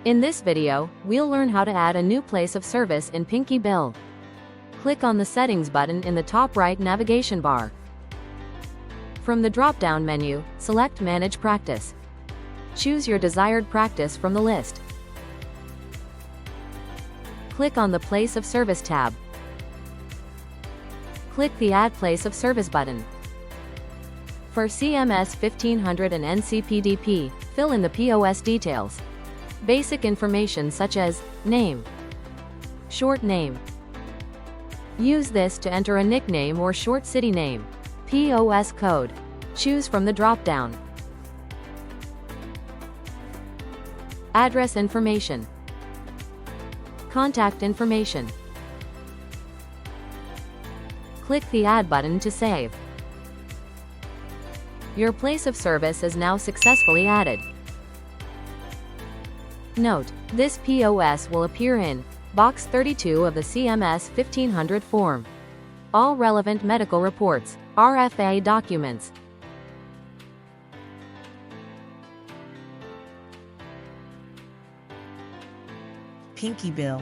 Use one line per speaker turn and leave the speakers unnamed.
In this video, we'll learn how to add a new place of service in PinkyBill. Click on the Settings button in the top right navigation bar. From the drop-down menu, select Manage Practice. Choose your desired practice from the list. Click on the Place of Service tab. Click the Add Place of Service button. For CMS 1500 and NCPDP, fill in the POS details. Basic information such as name, short name. Use this to enter a nickname or short city name. POS code. Choose from the drop-down. Address information. Contact information. Click the Add button to save. Your place of service is now successfully added. Note, this POS will appear in Box 32 of the CMS 1500 form. All relevant medical reports, RFA documents.
PinkyBill.